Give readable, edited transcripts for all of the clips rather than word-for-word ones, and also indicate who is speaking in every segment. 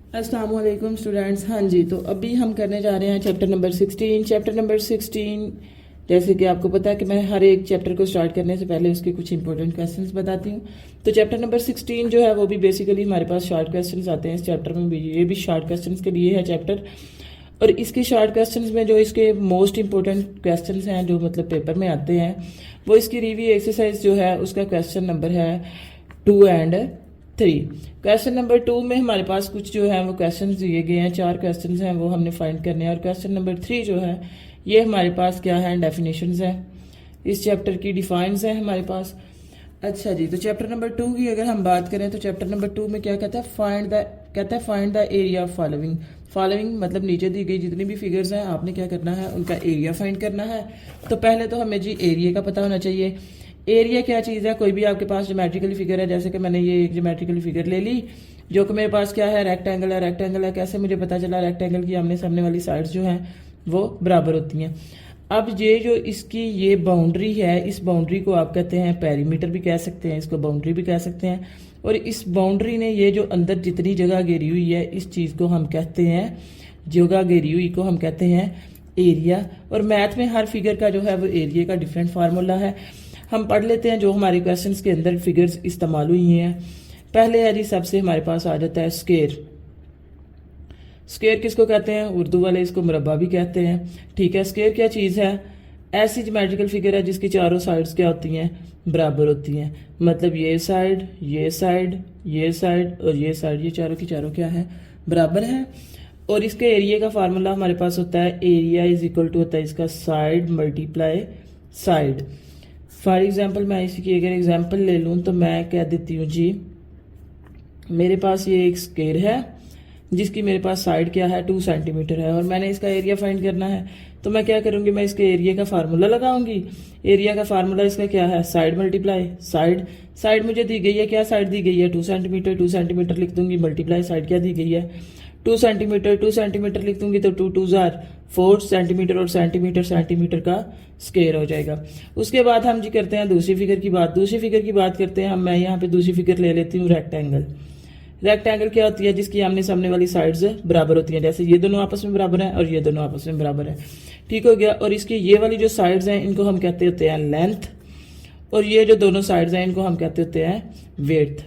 Speaker 1: अस्सलाम वालेकुम स्टूडेंट्स। हाँ जी, तो अभी हम करने जा रहे हैं चैप्टर नंबर 16। चैप्टर नंबर 16 जैसे कि आपको पता है कि मैं हर एक चैप्टर को स्टार्ट करने से पहले उसके कुछ इंपॉर्टेंट क्वेश्चंस बताती हूँ। तो चैप्टर नंबर 16 जो है वो भी बेसिकली हमारे पास शॉर्ट क्वेश्चंस आते हैं। इस चैप्टर में भी ये भी शॉर्ट क्वेश्चंस के लिए है चैप्टर। और इसके शॉर्ट क्वेश्चंस में जो इसके मोस्ट इंपॉर्टेंट क्वेश्चंस हैं जो मतलब पेपर में आते हैं, वो इसकी रिव्यू एक्सरसाइज जो है उसका क्वेश्चन नंबर है 2 एंड 3। क्वेश्चन नंबर 2 में हमारे पास कुछ जो है वो क्वेश्चन दिए गए हैं, 4 क्वेश्चन हैं वो हमने फाइंड करने हैं। और क्वेश्चन नंबर 3 जो है ये हमारे पास क्या है, डेफिनेशंस है, इस चैप्टर की डिफाइंस है हमारे पास। अच्छा जी, तो चैप्टर नंबर 2 की अगर हम बात करें तो चैप्टर नंबर 2 में क्या कहता है, find the area of following. Following मतलब नीचे दी गई जितनी भी फिगर्स हैं आपने क्या करना है, उनका एरिया फाइंड करना है। तो पहले तो हमें जी एरिया का पता होना चाहिए। एरिया क्या चीज़ है, कोई भी आपके पास ज्योमेट्रिकल फिगर है, जैसे कि मैंने ये एक ज्योमेट्रिकल फिगर ले ली जो कि मेरे पास क्या है, रेक्टेंगल है। रेक्टेंगल है, कैसे मुझे पता चला, रेक्टेंगल की आमने सामने वाली साइड्स जो हैं वो बराबर होती हैं। अब ये जो इसकी ये बाउंड्री है, इस बाउंड्री को आप कहते हैं पेरीमीटर भी कह सकते हैं, इसको बाउंड्री भी कह सकते हैं। और इस बाउंड्री ने ये जो अंदर जितनी जगह घेरी हुई है, इस चीज़ को हम कहते हैं, जगह घेरी हुई को हम कहते हैं एरिया। और मैथ में हर फिगर का जो है वो एरिया का डिफरेंट फार्मूला है। हम पढ़ लेते हैं जो हमारे क्वेश्चंस के अंदर फिगर्स इस्तेमाल हुई हैं। पहले है जी, सबसे हमारे पास आ जाता है स्क्वायर। स्क्वायर किसको कहते हैं, उर्दू वाले इसको मुरब्बा भी कहते हैं। ठीक है, स्क्वायर क्या चीज़ है, ऐसी ज्योमेट्रिकल फिगर है जिसकी चारों साइड्स क्या होती हैं, बराबर होती हैं। मतलब ये साइड, ये साइड, ये साइड और ये साइड, ये चारों की चारों क्या है, बराबर है। और इसके एरिया का फार्मूला हमारे पास होता है, एरिया इज इक्वल टू होता है इसका side multiply side. For example मैं इसकी अगर एग्जाम्पल ले लूँ तो मैं कह देती हूँ जी, मेरे पास ये एक स्क्वायर है जिसकी मेरे पास साइड क्या है, 2 सेंटीमीटर है, और मैंने इसका एरिया फाइंड करना है। तो मैं क्या करूँगी, मैं इसके एरिया का फार्मूला लगाऊंगी। एरिया का फार्मूला इसका क्या है, साइड मल्टीप्लाई साइड। साइड मुझे दी गई है, क्या साइड दी गई है, 2 सेंटीमीटर। 2 सेंटीमीटर लिख दूंगी, मल्टीप्लाई साइड क्या दी गई है, 2 सेंटीमीटर। 2 सेंटीमीटर लिख दूंगी तो 2 2 जार 4 सेंटीमीटर, और सेंटीमीटर सेंटीमीटर का स्क्वायर हो जाएगा। उसके बाद हम जी करते हैं दूसरी फिगर की बात। दूसरी फिगर की बात करते हैं हम, मैं यहाँ पे दूसरी फिगर ले लेती हूँ रेक्टेंगल। रेक्टेंगल क्या होती है, जिसकी आमने सामने वाली साइड्स बराबर होती हैं, जैसे ये दोनों आपस में बराबर हैं और ये दोनों आपस में बराबर है। ठीक हो गया। और इसकी ये वाली जो साइड्स हैं इनको हम कहते होते हैं लेंथ, और ये जो दोनों साइड्स हैं इनको हम कहते होते हैं विड्थ।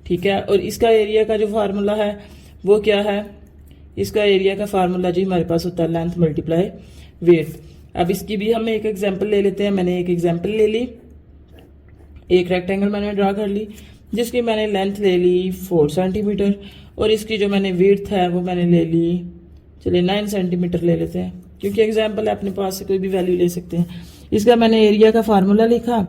Speaker 1: ठीक है। और इसका एरिया का जो फार्मूला है वो क्या है, इसका एरिया का फार्मूला जी हमारे पास होता है लेंथ मल्टीप्लाई विड्थ। अब इसकी भी हम एक एग्जाम्पल ले लेते हैं। मैंने एक एग्जाम्पल ले ली, एक रेक्टेंगल मैंने ड्रा कर ली जिसकी मैंने लेंथ ले ली 4 सेंटीमीटर, और इसकी जो मैंने विड्थ है वो मैंने ले ली, चलिए 9 सेंटीमीटर ले लेते हैं क्योंकि एग्जाम्पल है, अपने पास से कोई भी वैल्यू ले सकते हैं। इसका मैंने एरिया का फार्मूला लिखा।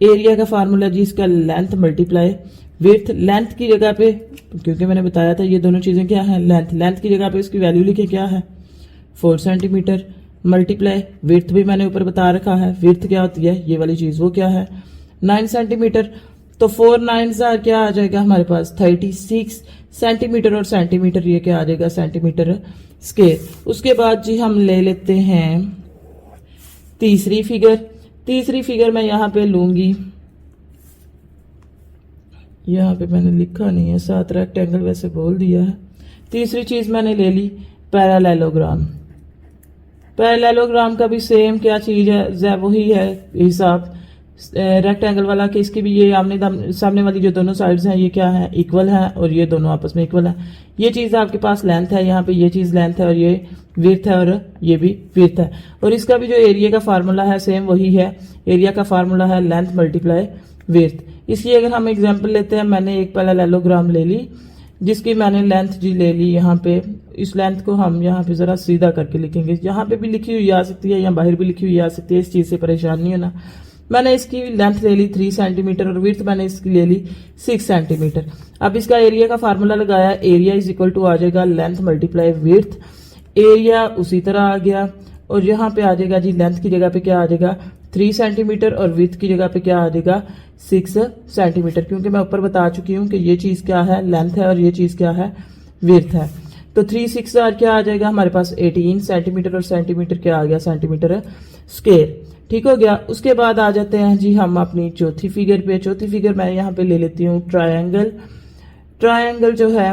Speaker 1: एरिया का फार्मूला जी इसका लेंथ मल्टीप्लाई विड्थ। लेंथ की जगह पे, क्योंकि मैंने बताया था ये दोनों चीज़ें क्या हैं, लेंथ। लेंथ की जगह पे इसकी वैल्यू लिखे क्या है, 4 सेंटीमीटर, मल्टीप्लाई विड्थ भी मैंने ऊपर बता रखा है, विड्थ क्या होती है ये वाली चीज़, वो क्या है 9 सेंटीमीटर। तो 4 9 क्या आ जाएगा हमारे पास 36 सेंटीमीटर, और सेंटीमीटर ये क्या आ जाएगा, सेंटीमीटर स्क्वायर। उसके बाद जी हम ले लेते हैं तीसरी फिगर। तीसरी फिगर मैं यहाँ पे लूंगी, यहाँ पे मैंने लिखा नहीं है, 7 रेक्टेंगल वैसे बोल दिया है। तीसरी चीज मैंने ले ली पैरेललोग्राम। पैरेललोग्राम का भी सेम क्या चीज है, वही है हिसाब रेक्टेंगल वाला, कि इसकी भी ये आमने सामने वाली जो दोनों साइड्स हैं ये क्या है, इक्वल है, और ये दोनों आपस में इक्वल है। ये चीज आपके पास लेंथ है, यहाँ पे ये चीज लेंथ है, और ये विड्थ है, और ये भी विड्थ है। और इसका भी जो एरिया का फार्मूला है सेम वही है, एरिया का फार्मूला है लेंथ मल्टीप्लाई विड्थ। इसलिए अगर हम एग्जाम्पल लेते हैं, मैंने एक पैरेललोग्राम ले ली जिसकी मैंने लेंथ जी ले ली यहाँ पे। इस लेंथ को हम यहाँ पे जरा सीधा करके लिखेंगे, यहाँ पे भी लिखी हुई आ सकती है या बाहर भी लिखी हुई आ सकती है, इस चीज से परेशान नहीं होना। मैंने इसकी लेंथ ले ली 3 सेंटीमीटर, और विड्थ मैंने इसकी ले ली 6 सेंटीमीटर। अब इसका एरिया का फार्मूला लगाया, एरिया इज इक्वल टू आ जाएगा लेंथ मल्टीप्लाई विड्थ। एरिया उसी तरह आ गया, और यहाँ पे आ जाएगा जी लेंथ की जगह पे क्या आ जाएगा 3 सेंटीमीटर, और विड्थ की जगह पे क्या आ जाएगा 6 सेंटीमीटर, क्योंकि मैं ऊपर बता चुकी हूँ कि ये चीज क्या है, लेंथ है, और ये चीज क्या है, विड्थ है। तो 3 6 क्या आ जाएगा हमारे पास 18 सेंटीमीटर, और सेंटीमीटर क्या आ गया, सेंटीमीटर स्क्वायर। ठीक हो गया। उसके बाद आ जाते हैं जी हम अपनी चौथी फिगर पे। चौथी फिगर मैं यहाँ पे ले लेती हूँ ट्रायंगल। ट्रायंगल जो है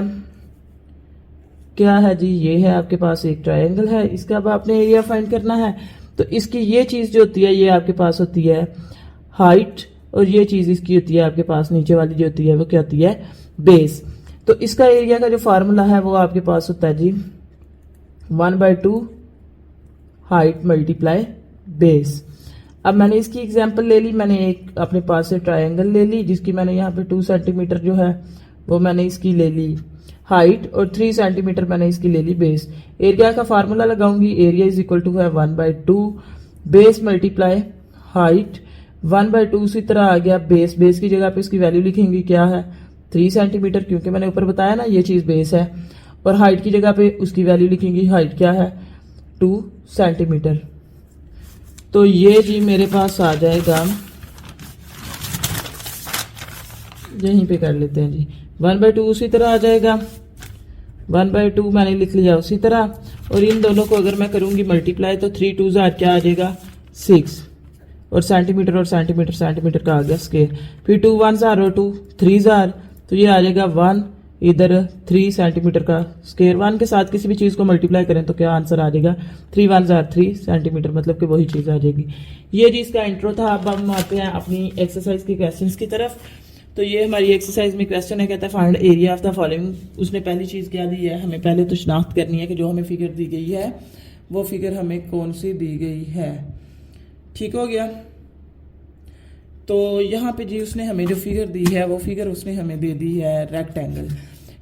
Speaker 1: क्या है जी, ये है आपके पास एक ट्रायंगल है, इसका अब आपने एरिया फाइंड करना है। तो इसकी ये चीज़ जो होती है ये आपके पास होती है हाइट, और ये चीज़ इसकी होती है आपके पास नीचे वाली जो होती है वो क्या होती है, बेस। तो इसका एरिया का जो फार्मूला है वो आपके पास होता है जी 1/2 हाइट मल्टीप्लाई बेस। अब मैंने इसकी एग्जांपल ले ली, मैंने एक अपने पास से ट्रायंगल ले ली जिसकी मैंने यहाँ पे 2 सेंटीमीटर जो है वो मैंने इसकी ले ली हाइट, और 3 सेंटीमीटर मैंने इसकी ले ली बेस। एरिया का फार्मूला लगाऊंगी, एरिया इज इक्वल टू है 1/2 बेस मल्टीप्लाई हाइट। 1/2 उसी तरह आ गया बेस, बेस की जगह पे इसकी वैल्यू लिखेंगे क्या है 3 सेंटीमीटर, क्योंकि मैंने ऊपर बताया ना ये चीज़ बेस है। और हाइट की जगह पे उसकी वैल्यू लिखेंगे, हाइट क्या है 2 सेंटीमीटर। तो ये जी मेरे पास आ जाएगा, यहीं पे कर लेते हैं जी 1/2 उसी तरह आ जाएगा, 1/2 मैंने लिख लिया उसी तरह। और इन दोनों को अगर मैं करूंगी मल्टीप्लाई तो 3 2 क्या आ जाएगा 6, और सेंटीमीटर सेंटीमीटर का आ गया स्केयर। फिर 2 1 और 2 3 तो ये आ जाएगा 1, इधर 3 सेंटीमीटर का स्केयर। 1 के साथ किसी भी चीज़ को मल्टीप्लाई करें तो क्या आंसर आ जाएगा 3 1 3 सेंटीमीटर, मतलब कि वही चीज़ आ जाएगी। ये जी इसका इंट्रो था। अब हम आते हैं अपनी एक्सरसाइज के क्वेश्चंस की तरफ। तो ये हमारी एक्सरसाइज में क्वेश्चन है, कहता है find area of the following. उसने पहली चीज़ क्या दी है, हमें पहले तो शनाख्त करनी है कि जो हमें फिगर दी गई है वो फिगर हमें कौन सी दी गई है। ठीक हो गया। तो यहाँ पे जी उसने हमें जो फिगर दी है वो फिगर उसने हमें दे दी है रेक्टेंगल।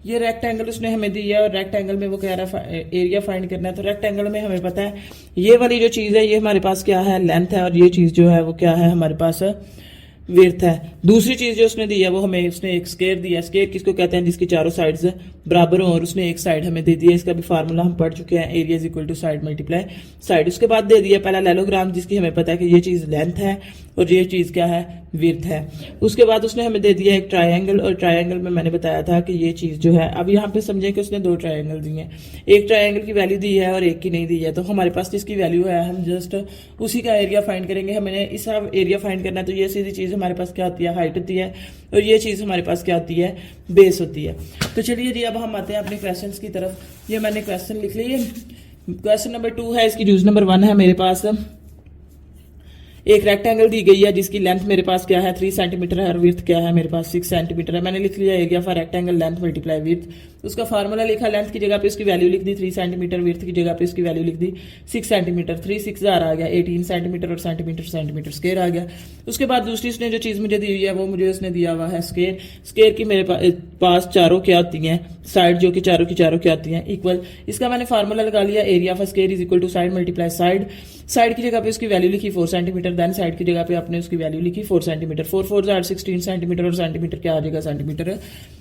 Speaker 1: ये रेक्टेंगल उसने हमें दी है, और रेक्टेंगल में वो कह रहा है एरिया फाइंड करना है। तो रेक्टेंगल में हमें पता है ये वाली जो चीज़ है ये हमारे पास क्या है लेंथ है, और ये चीज़ जो है वो क्या है हमारे पास विड्थ है। दूसरी चीज जो उसने दी है वो हमें उसने एक स्केयर दिया। स्केयर किसको कहते हैं, जिसकी चारों साइड्स बराबर हो, और उसने एक साइड हमें दे दिया। इसका भी फार्मूला हम पढ़ चुके हैं, area is equal to side multiply side. उसके बाद दे दिया पहला लेलोग्राम, जिसकी हमें पता है कि ये चीज लेंथ है और ये चीज क्या है विड्थ है। उसके बाद उसने हमें दे दिया एक ट्रायंगल, और ट्रायंगल में मैंने बताया था कि ये चीज जो है, अब यहाँ पे समझे कि उसने 2 ट्रायंगल दिए हैं, एक ट्रायंगल की वैल्यू दी है और एक की नहीं दी है। तो हमारे पास जिसकी वैल्यू है हम जस्ट उसी का एरिया फाइंड करेंगे। हमें इस एरिया फाइंड करना है, तो ये सीधी चीज हमारे पास क्या होती है हाइट होती है, और ये चीज हमारे पास क्या होती है बेस होती है। तो चलिए जी अब हम आते हैं अपने क्वेश्चंस की तरफ। ये मैंने क्वेश्चन लिख लिए। क्वेश्चन नंबर 2 है, इसकी यूज नंबर 1 है मेरे पास। एक रेक्टेंगल दी गई है जिसकी लेंथ मेरे पास क्या है 3 सेंटीमीटर है, और विड्थ क्या है मेरे पास 6 सेंटीमीटर है। मैंने लिख लिया area for rectangle length multiply width. उसका फार्मूला लिखा, लेंथ की जगह पे उसकी वैल्यू लिख दी 3 सेंटीमीटर, विड्थ की जगह पे उसकी वैल्यू लिख दी 6 सेंटीमीटर। 3 6 आ गया 18 सेंटीमीटर, और सेंटीमीटर स्केयर आ गया। उसके बाद दूसरी उसने जो चीज मुझे दी हुई है वो मुझे उसने दिया हुआ है स्केयर। स्केयर की मेरे पास चारों क्या होती हैं साइड, जो कि चारों की चारों क्या होती हैं इक्वल। इसका मैंने फार्मूला लगा लिया, area of square is equal to side multiply side. Side की जगह पे उसकी वैल्यू लिखी 4 सेंटीमीटर, देन साइड की जगह पे आपने उसकी वैल्यू लिखी 4 सेंटीमीटर। 4 4 16 सेंटीमीटर, और सेंटीमीटर क्या आ जाएगा सेंटीमीटर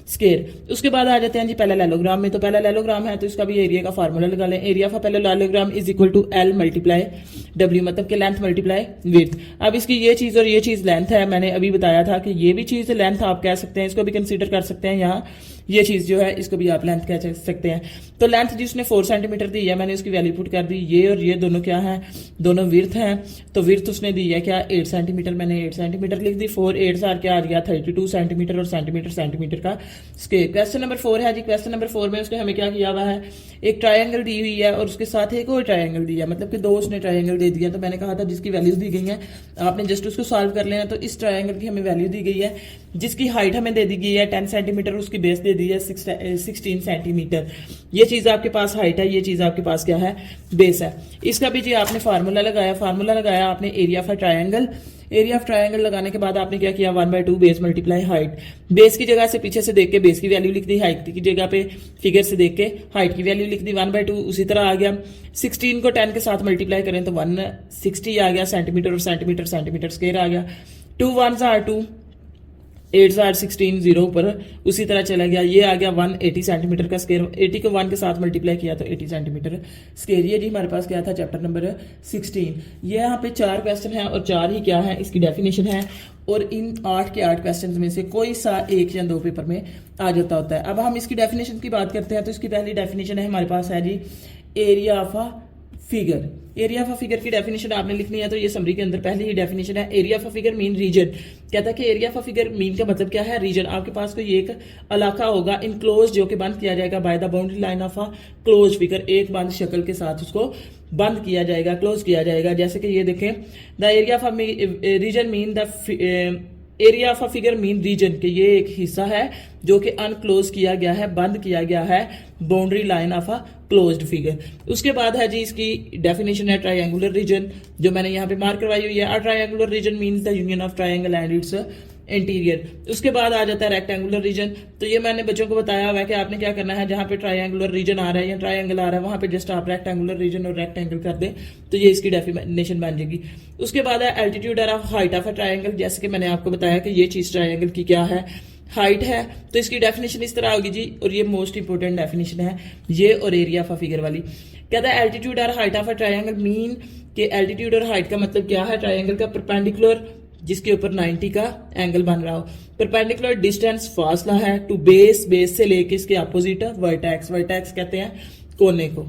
Speaker 1: स्केयर। उसके बाद आ जाते हैं जी पहला लेलोग्राम में। तो पहला लेलोग्राम है तो इसका भी एरिया का फार्मूला लगा लें, area of parallelogram is equal to L multiply W, मतलब कि लेंथ मल्टीप्लाई विड्थ। अब इसकी ये चीज और ये चीज लेंथ है, मैंने अभी बताया था कि ये भी चीज लेंथ आप कह सकते हैं, इसको भी कंसीडर कर सकते हैं। यहाँ ये चीज जो है इसको भी आप लेंथ कह सकते हैं। तो लेंथ जिसने 4 सेंटीमीटर दी है, मैंने उसकी वैल्यू पुट कर दी। ये और ये दोनों क्या है, दोनों विड्थ हैं। तो विड्थ उसने दी है क्या 8 सेंटीमीटर, मैंने 8 सेंटीमीटर लिख दी। 4 8 क्या आ गया 32 सेंटीमीटर, और सेंटीमीटर का स्केयर। क्वेश्चन नंबर 4 है जी। क्वेश्चन नंबर 4 में उसने हमें क्या किया हुआ है, एक ट्रायंगल दी हुई है और उसके साथ एक और ट्रायंगल दिया, मतलब कि 2 उसने ट्रायंगल दे दिया। तो मैंने कहा था जिसकी वैल्यूज दी गई हैं आपने जस्ट उसको सॉल्व कर लेना। तो इस ट्रायंगल की हमें वैल्यू दी गई है, जिसकी हाइट हमें दे दी गई है 10 सेंटीमीटर, उसकी बेस दे दी है 16 सेंटीमीटर। ये चीज आपके पास हाइट है, ये चीज आपके पास क्या है बेस है। इसका भी जी आपने फार्मूला लगाया आपने area of triangle. Area of triangle लगाने के बाद आपने क्या किया 1/2 बेस मल्टीप्लाई हाइट। बेस की जगह से पीछे से देख के बेस की वैल्यू लिख दी, हाइट की जगह पे फिगर से देख के हाइट की वैल्यू लिख दी 1/2। उसी तरह आ गया 16 को 10 के साथ मल्टीप्लाई करें तो 160 आ गया सेंटीमीटर, और सेंटीमीटर स्केयर आ गया। 2 1 2 8 16 0 पर उसी तरह चला गया। ये आ गया 180 सेंटीमीटर का स्केयर। 80 को 1 के साथ मल्टीप्लाई किया तो 80 सेंटीमीटर स्केयर। ये जी हमारे पास क्या था चैप्टर नंबर 16। ये यहाँ पे 4 क्वेश्चन है, और 4 ही क्या है इसकी डेफिनेशन है। और इन 8 के 8 क्वेश्चन में से कोई सा 1 या 2 पेपर में आ जाता होता है। अब हम इसकी डेफिनेशन की बात करते हैं। तो इसकी पहली डेफिनेशन है हमारे पास है जी area of figure. Area of a figure की डेफिनेशन आपने लिखनी है, तो ये समरी के अंदर पहली ही डेफिनेशन है। Area of a figure mean region. कहता है कि area of a figure mean का मतलब क्या है? रीजन। आपके पास कोई एक इलाका होगा इनक्लोज, जो कि बंद किया जाएगा by the boundary line of a close figure, एक बंद शक्ल के साथ उसको बंद किया जाएगा, क्लोज किया जाएगा। जैसे कि ये देखें, the area of region mean the area of a figure mean region के ये एक हिस्सा है जो कि अनक्लोज किया गया है, बंद किया गया है boundary line of a closed figure. उसके बाद है जी इसकी डेफिनेशन है ट्रायंगुलर रीजन, जो मैंने यहाँ पे मार्क करवाई हुई है। A triangular region means the union of triangle and its interior. उसके बाद आ जाता है रेक्टेंगुलर रीजन। तो ये मैंने बच्चों को बताया हुआ है कि आपने क्या करना है, जहां पे ट्रायंगुलर रीजन आ रहा है या ट्रायंगल आ रहा है वहां पे जस्ट आप रेक्टेंगुलर रीजन और रेक्टेंगल कर दें, तो ये इसकी डेफिनेशन बन जाएगी। उसके बाद है एल्टीट्यूड और हाइट ऑफ अ ट्रायंगल। जैसे कि मैंने आपको बताया कि ये चीज ट्रायंगल की क्या है, हाइट है, तो इसकी डेफिनेशन इस तरह होगी जी, और ये मोस्ट इंपोर्टेंट डेफिनेशन है ये, और एरिया ऑफ अ फिगर वाली। कहता है एल्टीट्यूड और height of a triangle mean कि एल्टीट्यूड और हाइट का मतलब क्या है? ट्रायंगल का परपेंडिकुलर जिसके ऊपर 90 का एंगल बन रहा हो। परपेंडिकुलर डिस्टेंस फासला है टू बेस, बेस से लेके इसके अपोजिट वर्टेक्स, वर्टेक्स कहते हैं कोने को।